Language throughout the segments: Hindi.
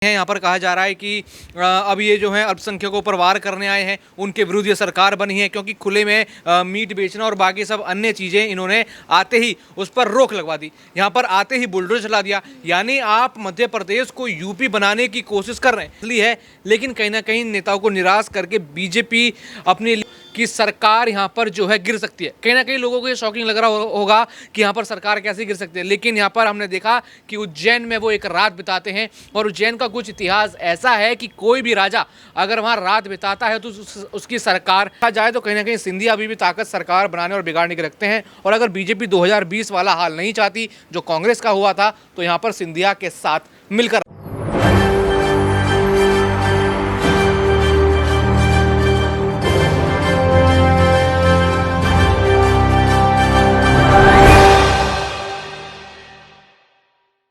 है। यहाँ पर कहा जा रहा है कि अब ये जो है अल्पसंख्यकों पर वार करने आए हैं, उनके विरुद्ध ये सरकार बनी है क्योंकि खुले में मीट बेचना और बाकी सब अन्य चीज़ें इन्होंने आते ही उस पर रोक लगवा दी। यहाँ पर आते ही बुलडोजर चला दिया। यानी आप मध्य प्रदेश को यूपी बनाने की कोशिश कर रहे हैं, इसलिए है। लेकिन कहीं ना कहीं नेताओं को निराश करके बीजेपी अपनी की सरकार यहाँ पर जो है गिर सकती है। कहीं ना कहीं लोगों को ये शॉकिंग लग रहा होगा कि यहाँ पर सरकार कैसे गिर सकती है। लेकिन यहाँ पर हमने देखा कि उज्जैन में वो एक रात बिताते हैं और उज्जैन का कुछ इतिहास ऐसा है कि कोई भी राजा अगर वहाँ रात बिताता है तो उसकी सरकार कहा जाए तो कहीं ना कहीं सिंधिया अभी भी ताकत सरकार बनाने और बिगाड़ने के रखते हैं। और अगर बीजेपी 2020 वाला हाल नहीं चाहती जो कांग्रेस का हुआ था तो यहाँ पर सिंधिया के साथ मिलकर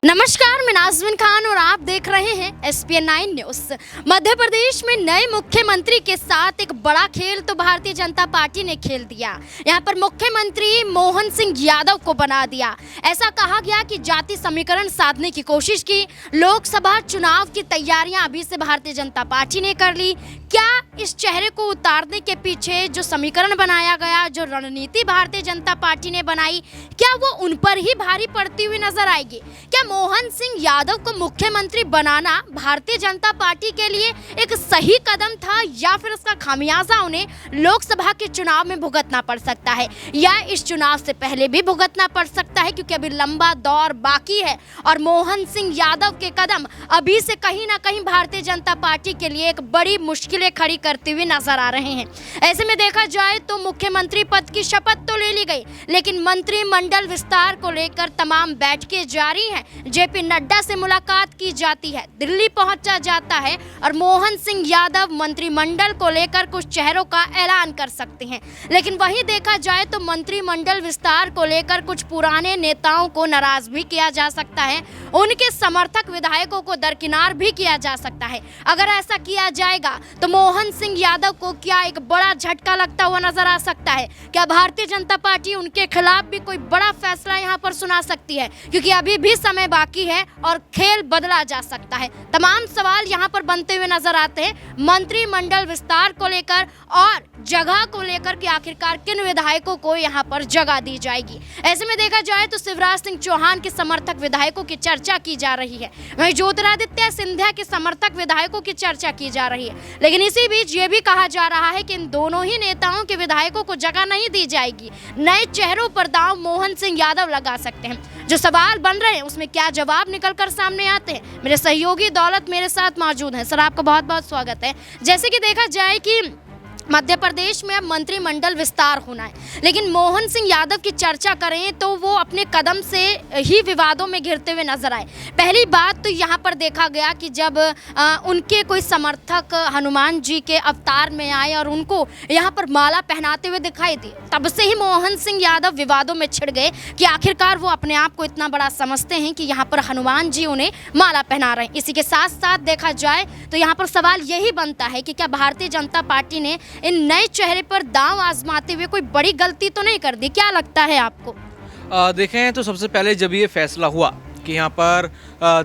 नमस्कार, मैं नाज़मीन खान और आप देख रहे हैं SPN 9 न्यूज़। मध्य प्रदेश में नए मुख्यमंत्री के साथ एक बड़ा खेल तो भारतीय जनता पार्टी ने खेल दिया। यहां पर मुख्यमंत्री मोहन सिंह यादव को बना दिया। ऐसा कहा गया कि जाति समीकरण साधने की कोशिश की। लोकसभा चुनाव की तैयारियां अभी से भारतीय जनता पार्टी ने कर ली। क्या इस चेहरे को उतारने के पीछे जो समीकरण बनाया गया, जो रणनीति भारतीय जनता पार्टी ने बनाई, क्या वो उन पर ही भारी पड़ती हुई नजर आएगी? क्या मोहन सिंह यादव को मुख्यमंत्री बनाना भारतीय जनता पार्टी के लिए एक सही कदम था या फिर उसका खामियाजा उन्हें लोकसभा के चुनाव में भुगतना पड़ सकता है या इस चुनाव से पहले भी भुगतना पड़ सकता है? क्योंकि अभी लंबा दौर बाकी है और मोहन सिंह यादव के कदम अभी से कहीं ना कहीं भारतीय जनता पार्टी के लिए एक बड़ी मुश्किलें खड़ी करते हुए नजर आ रहे हैं। ऐसे में देखा जाए तो मुख्यमंत्री पद की शपथ तो ले ली गई, लेकिन मंत्रिमंडल विस्तार को लेकर तमाम बैठकें जारी हैं। जेपी नड्डा से मुलाकात की जाती है, दिल्ली पहुंचा जाता है और मोहन सिंह यादव मंत्रिमंडल को लेकर कुछ चेहरों का ऐलान कर सकते हैं। लेकिन वहीं देखा जाए तो मंत्रिमंडल विस्तार को लेकर कुछ पुराने नेताओं को नाराज भी किया जा सकता है, उनके समर्थक विधायकों को दरकिनार भी किया जा सकता है। अगर ऐसा किया जाएगा तो मोहन सिंह यादव को क्या एक बड़ा झटका लगता हुआ नजर आ सकता है? क्या भारतीय जनता पार्टी उनके खिलाफ भी कोई बड़ा फैसला यहां पर सुना सकती है? क्योंकि अभी भी समय बाकी है और खेल बदला जा सकता है। तमाम सवाल यहां पर बनते हुए नजर आते हैं मंत्रिमंडल विस्तार को लेकर और जगह को लेकर कि आखिरकार किन विधायकों को यहां पर जगह दी जाएगी। ऐसे में देखा जाए तो शिवराज सिंह चौहान के समर्थक विधायकों की चर्चा की जा रही है, वहीं ज्योतिरादित्य सिंधिया के समर्थक विधायकों की चर्चा की जा रही है। लेकिन इसी बीच ये भी कहा जा रहा है कि इन दोनों ही नेताओं के विधायकों को जगह नहीं दी जाएगी। नए चेहरों पर दांव मोहन सिंह यादव लगा सकते हैं। जो सवाल बन रहे हैं उसमें क्या जवाब निकलकर सामने आते हैं? मेरे सहयोगी दौलत मेरे साथ मौजूद हैं। सर, आपका बहुत बहुत स्वागत है। जैसे कि देखा जाए कि मध्य प्रदेश में अब मंत्रिमंडल विस्तार होना है, लेकिन मोहन सिंह यादव की चर्चा करें तो वो अपने कदम से ही विवादों में घिरते हुए नजर आए। पहली बात तो यहाँ पर देखा गया कि जब उनके कोई समर्थक हनुमान जी के अवतार में आए और उनको यहाँ पर माला पहनाते हुए दिखाई दी, तब से ही मोहन सिंह यादव विवादों में छिड़ गए कि आखिरकार वो अपने आप को इतना बड़ा समझते हैं कि यहाँ पर हनुमान जी उन्हें माला पहना रहे हैं। इसी के साथ साथ देखा जाए तो यहाँ पर सवाल यही बनता है कि क्या भारतीय जनता पार्टी ने इन नए चेहरे पर दांव आजमाते हुए कोई बड़ी गलती तो नहीं कर दी? क्या लगता है आपको? देखें तो सबसे पहले जब ये फैसला हुआ कि यहाँ पर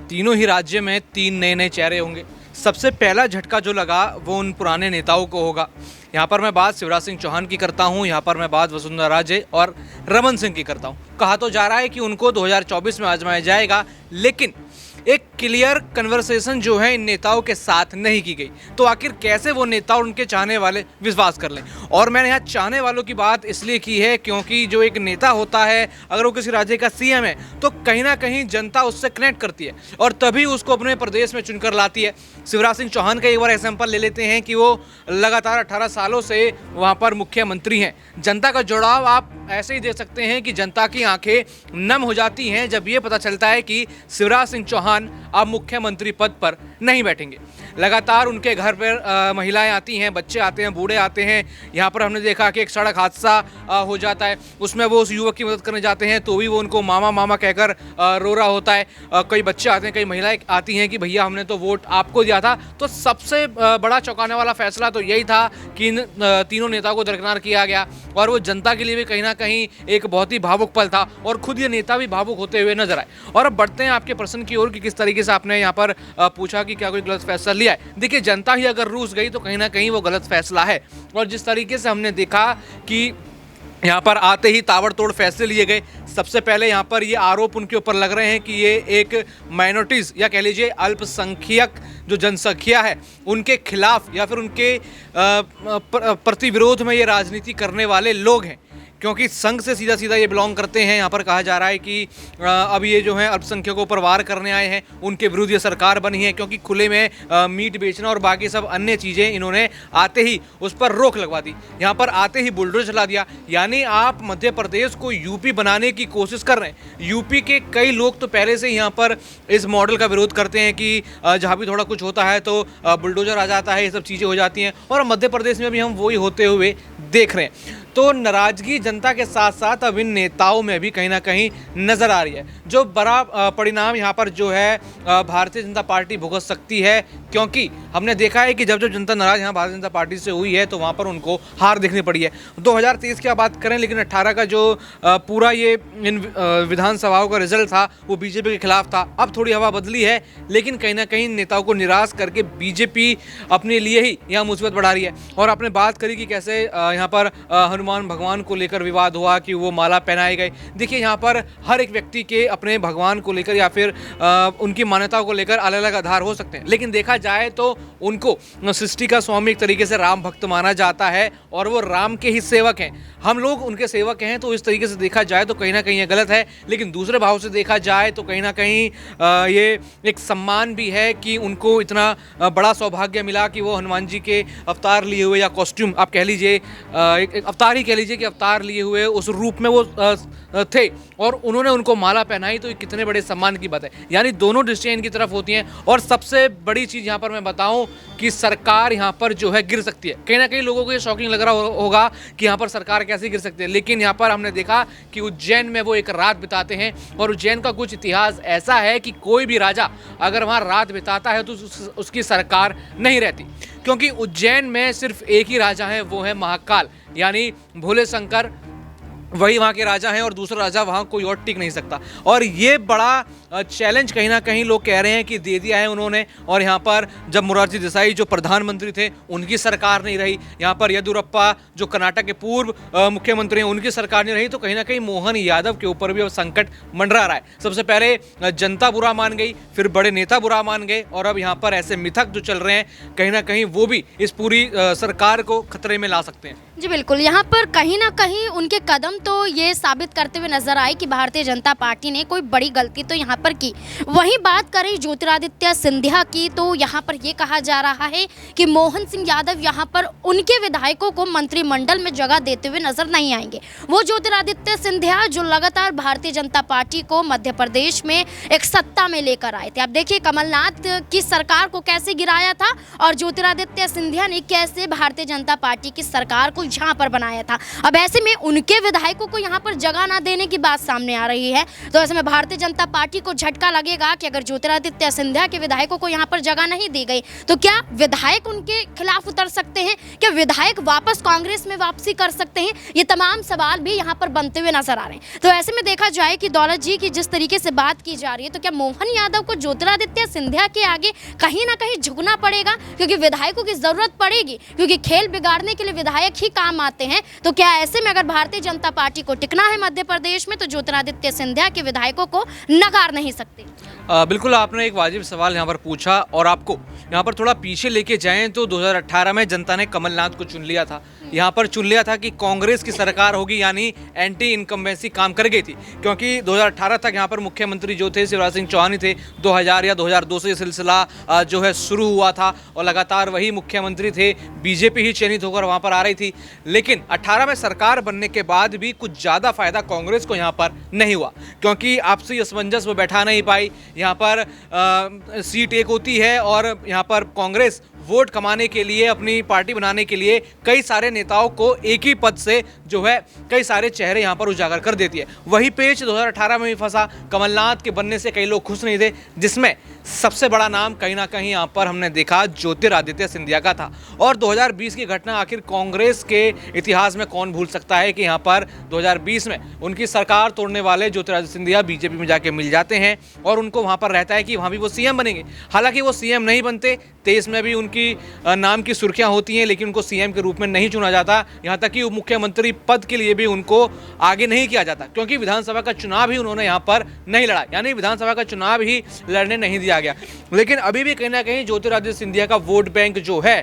तीनों ही राज्य में 3 नए चेहरे होंगे, सबसे पहला झटका जो लगा वो उन पुराने नेताओं को होगा। यहाँ पर मैं बात शिवराज सिंह चौहान की करता हूँ, यहाँ पर मैं बात वसुंधरा राजे और रमन सिंह की करता हूँ। कहा तो जा रहा है कि उनको 2024 में आजमाया जाएगा, लेकिन एक क्लियर कन्वर्सेशन जो है इन नेताओं के साथ नहीं की गई। तो आखिर कैसे वो नेता और उनके चाहने वाले विश्वास कर लें? और मैंने यहाँ चाहने वालों की बात इसलिए की है क्योंकि जो एक नेता होता है, अगर वो किसी राज्य का सीएम है तो कहीं ना कहीं जनता उससे कनेक्ट करती है और तभी उसको अपने प्रदेश में चुनकर लाती है। शिवराज सिंह चौहान का एक बार एग्जाम्पल ले लेते हैं कि वो लगातार 18 सालों से वहाँ पर मुख्यमंत्री हैं। जनता का जुड़ाव आप ऐसे ही देख सकते हैं कि जनता की आंखें नम हो जाती हैं जब ये पता चलता है कि शिवराज सिंह चौहान अब मुख्यमंत्री पद पर नहीं बैठेंगे। लगातार उनके घर पर महिलाएं आती हैं, बच्चे आते हैं, बूढ़े आते हैं। यहाँ पर हमने देखा कि एक सड़क हादसा हो जाता है, उसमें वो उस युवक की मदद करने जाते हैं तो भी वो उनको मामा मामा कहकर रो रहा होता है। कई बच्चे आते हैं, कई महिलाएं आती हैं कि भैया हमने तो वोट आपको दिया था। तो सबसे बड़ा चौंकाने वाला फैसला तो यही था कि इन तीनों नेताओं को दरकिनार किया गया और वो जनता के लिए भी कहीं ना कहीं एक बहुत ही भावुक पल था और खुद ये नेता भी भावुक होते हुए नजर आए। और अब बढ़ते हैं आपके प्रश्न की ओर कि किस तरीके से आपने यहाँ पर पूछा कि क्या कोई गलत फैसला लिया है। देखिए, जनता ही अगर रूस गई तो कहीं ना कहीं वो गलत फैसला है। और जिस तरीके से हमने देखा कि यहाँ पर आते ही ताबड़तोड़ फैसले लिए गए। सबसे पहले यहाँ पर ये आरोप उनके ऊपर लग रहे हैं कि ये एक माइनॉरिटीज़ या कह लीजिए अल्पसंख्यक जो जनसंख्या है उनके खिलाफ या फिर उनके प्रतिविरोध में ये राजनीति करने वाले लोग हैं, क्योंकि संघ से सीधा सीधा ये बिलोंग करते हैं। यहाँ पर कहा जा रहा है कि अब ये जो है अल्पसंख्यकों पर वार करने आए हैं, उनके विरुद्ध ये सरकार बनी है, क्योंकि खुले में मीट बेचना और बाकी सब अन्य चीज़ें इन्होंने आते ही उस पर रोक लगवा दी। यहाँ पर आते ही बुलडोजर चला दिया। यानी आप मध्य प्रदेश को यूपी बनाने की कोशिश कर रहे हैं। यूपी के कई लोग तो पहले से यहाँ पर इस मॉडल का विरोध करते हैं कि जहाँ भी थोड़ा कुछ होता है तो बुलडोजर आ जाता है, ये सब चीज़ें हो जाती हैं, और मध्य प्रदेश में भी हम वही होते हुए देख रहे हैं। तो नाराजगी जनता के साथ साथ अब इन नेताओं में भी कहीं ना कहीं नजर आ रही है। जो बड़ा परिणाम यहाँ पर जो है भारतीय जनता पार्टी भुगत सकती है, क्योंकि हमने देखा है कि जब जब जनता नाराज यहाँ भारतीय जनता पार्टी से हुई है तो वहाँ पर उनको हार देखनी पड़ी है। 2023 की बात करें, लेकिन 18 का जो पूरा ये इन विधानसभाओं का रिजल्ट था वो बीजेपी के खिलाफ था। अब थोड़ी हवा बदली है, लेकिन कहीं ना कहीं नेताओं को निराश करके बीजेपी अपने लिए ही यहाँ मुसीबत बढ़ा रही है। और आपने बात करी कि कैसे यहाँ पर हनुमान भगवान को लेकर विवाद हुआ कि वो माला पहनाए गए। देखिए, यहाँ पर हर एक व्यक्ति के अपने भगवान को लेकर या फिर उनकी मान्यताओं को लेकर अलग अलग आधार हो सकते हैं, लेकिन देखा जाए तो उनको सृष्टि का स्वामी एक तरीके से राम भक्त माना जाता है और वो राम के ही सेवक हैं। हम लोग उनके सेवक हैं, तो इस तरीके से देखा जाए तो कहीं ना कहीं ये गलत है। लेकिन दूसरे भाव से देखा जाए तो कहीं ना कहीं ये एक सम्मान भी है कि उनको इतना बड़ा सौभाग्य मिला कि वो हनुमान जी के अवतार लिए हुए या कॉस्ट्यूम आप कह लीजिए, एक अवतार ही कह लीजिए कि अवतार लिए हुए उस रूप में वो थे और उन्होंने उनको माला पहनाई। तो ये कितने बड़े सम्मान की बात है। यानी दोनों दृष्टियाँ इनकी तरफ होती हैं। और सबसे बड़ी चीज़ यहाँ पर मैं बताऊँ कि सरकार यहाँ पर जो है गिर सकती है। कहीं ना कहीं लोगों को ये शॉकिंग लग रहा होगा कि यहाँ पर सरकार कैसे गिर सकती है, लेकिन यहाँ पर हमने देखा कि उज्जैन में वो एक रात बिताते हैं और उज्जैन का कुछ इतिहास ऐसा है कि कोई भी राजा अगर वहाँ रात बिताता है तो उसकी सरकार नहीं रहती, क्योंकि उज्जैन में सिर्फ एक ही राजा है, वो है महाकाल, यानी भोले शंकर, वही वहाँ के राजा हैं और दूसरा राजा वहाँ कोई और टिक नहीं सकता। और ये बड़ा चैलेंज कहीं ना कहीं लोग कह रहे हैं कि दे दिया है उन्होंने। और यहाँ पर जब मोरारजी देसाई जो प्रधानमंत्री थे उनकी सरकार नहीं रही, यहाँ पर येदियुरप्पा जो कर्नाटक के पूर्व मुख्यमंत्री हैं उनकी सरकार नहीं रही, तो कहीं ना कहीं मोहन यादव के ऊपर भी अब संकट मंडरा रहा है। सबसे पहले जनता बुरा मान गई, फिर बड़े नेता बुरा मान गए, और अब यहाँ पर ऐसे मिथक जो चल रहे हैं कहीं ना कहीं वो भी इस पूरी सरकार को खतरे में ला सकते हैं। जी बिल्कुल, यहाँ पर कहीं ना कहीं उनके कदम तो ये साबित करते हुए नजर आए कि भारतीय जनता पार्टी ने कोई बड़ी गलती तो यहाँ पर की। वहीं बात करें ज्योतिरादित्य सिंधिया की, तो यहाँ पर ये कहा जा रहा है कि मोहन सिंह यादव यहाँ पर उनके विधायकों को मंत्रिमंडल में जगह देते हुए नजर नहीं आएंगे। वो ज्योतिरादित्य सिंधिया जो लगातार भारतीय जनता पार्टी को मध्य प्रदेश में एक सत्ता में लेकर आए थे। अब देखिए कमलनाथ की सरकार को कैसे गिराया था और ज्योतिरादित्य सिंधिया ने कैसे भारतीय जनता पार्टी की सरकार को यहाँ पर बनाया था। अब ऐसे में उनके विधायकों को यहाँ पर जगह ना देने की बात सामने आ रही है, तो ऐसे में भारतीय जनता पार्टी को झटका लगेगा कि अगर ज्योतिरादित्य सिंधिया के विधायकों को यहाँ पर जगह नहीं दी गई तो क्या विधायक उनके खिलाफ उतर सकते हैं, क्या विधायक वापस कांग्रेस में वापसी कर सकते हैं? ये तमाम सवाल भी यहाँ पर बनते हुए नजर आ रहे हैं। तो ऐसे में देखा जाए कि दौलत जी की जिस तरीके से बात की जा रही है, तो क्या मोहन यादव को ज्योतिरादित्य सिंधिया के आगे कहीं ना कहीं झुकना पड़ेगा, क्योंकि विधायकों की जरूरत पड़ेगी, क्योंकि खेल बिगाड़ने के लिए विधायक ही काम आते हैं। तो क्या ऐसे में अगर भारतीय जनता पार्टी को टिकना है मध्य प्रदेश में तो ज्योतिरादित्य सिंधिया के विधायकों को नकार नहीं सकते? बिल्कुल, आपने एक वाजिब सवाल यहाँ पर पूछा। और आपको यहाँ पर थोड़ा पीछे लेके जाएं तो 2018 में जनता ने कमलनाथ को चुन लिया था। यहाँ पर चुन लिया था कि कांग्रेस की सरकार होगी, यानी एंटी इनकम्बेंसी काम कर गई थी, क्योंकि 2018 तक यहाँ पर मुख्यमंत्री जो थे शिवराज सिंह चौहान ही थे। 2000 या 2002 से ये सिलसिला जो है शुरू हुआ था और लगातार वही मुख्यमंत्री थे, बीजेपी ही चयनित होकर वहाँ पर आ रही थी। लेकिन 18 में सरकार बनने के बाद भी कुछ ज़्यादा फायदा कांग्रेस को यहाँ पर नहीं हुआ, क्योंकि आपसी असमंजस वो बैठा नहीं पाई। यहाँ पर सीट एक होती है और यहाँ पर कांग्रेस वोट कमाने के लिए, अपनी पार्टी बनाने के लिए कई सारे नेताओं को एक ही पद से जो है कई सारे चेहरे यहाँ पर उजागर कर देती है। वही पेच 2018 में भी फंसा। कमलनाथ के बनने से कई लोग खुश नहीं थे, जिसमें सबसे बड़ा नाम कहीं ना कहीं यहाँ पर हमने देखा ज्योतिरादित्य सिंधिया का था। और 2020 की घटना आखिर कांग्रेस के इतिहास में कौन भूल सकता है कि यहाँ पर 2020 में उनकी सरकार तोड़ने वाले ज्योतिरादित्य सिंधिया बीजेपी में जाके मिल जाते हैं और उनको वहाँ पर रहता है कि वहाँ भी वो सीएम बनेंगे। हालांकि वो सीएम नहीं बनते, 23 में भी उनकी नाम की सुर्खियाँ होती हैं, लेकिन उनको सीएम के रूप में नहीं चुना जाता। यहाँ तक कि उप मुख्यमंत्री पद के लिए भी उनको आगे नहीं किया जाता, क्योंकि विधानसभा का चुनाव ही उन्होंने यहाँ पर नहीं लड़ा, यानी विधानसभा का चुनाव ही लड़ने नहीं दिया गया। लेकिन अभी भी कहीं ना कहीं ज्योतिरादित्य सिंधिया का वोट बैंक जो है,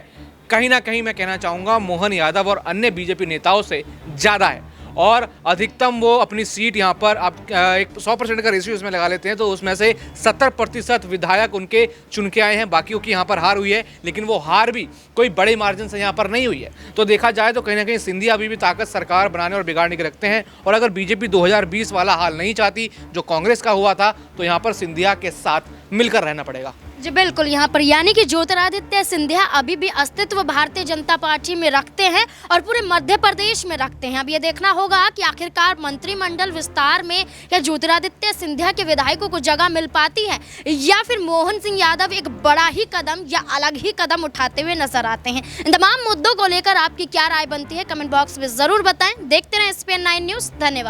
कहीं ना कहीं मैं कहना चाहूँगा मोहन यादव और अन्य बीजेपी नेताओं से ज़्यादा है। और अधिकतम वो अपनी सीट यहाँ पर आप एक 100% का रेशियो इसमें लगा लेते हैं तो उसमें से 70% विधायक उनके चुन के आए हैं। बाकियों की यहाँ पर हार हुई है, लेकिन वो हार भी कोई बड़े मार्जिन से यहाँ पर नहीं हुई है। तो देखा जाए तो कहीं ना कहीं सिंधिया अभी भी ताकत सरकार बनाने और बिगाड़ने के रखते हैं। और अगर बीजेपी 2020 वाला हाल नहीं चाहती जो कांग्रेस का हुआ था, तो यहाँ पर सिंधिया के साथ मिलकर रहना पड़ेगा। जी बिल्कुल, यहाँ पर यानी कि ज्योतिरादित्य सिंधिया अभी भी अस्तित्व भारतीय जनता पार्टी में रखते हैं और पूरे मध्य प्रदेश में रखते हैं। अब ये देखना होगा कि आखिरकार मंत्रिमंडल विस्तार में क्या ज्योतिरादित्य सिंधिया के विधायकों को जगह मिल पाती है या फिर मोहन सिंह यादव एक बड़ा ही कदम या अलग ही कदम उठाते हुए नजर आते हैं। इन तमाम मुद्दों को लेकर आपकी क्या राय बनती है, कमेंट बॉक्स में जरूर बताएं। देखते रहें SPN9 न्यूज़। धन्यवाद।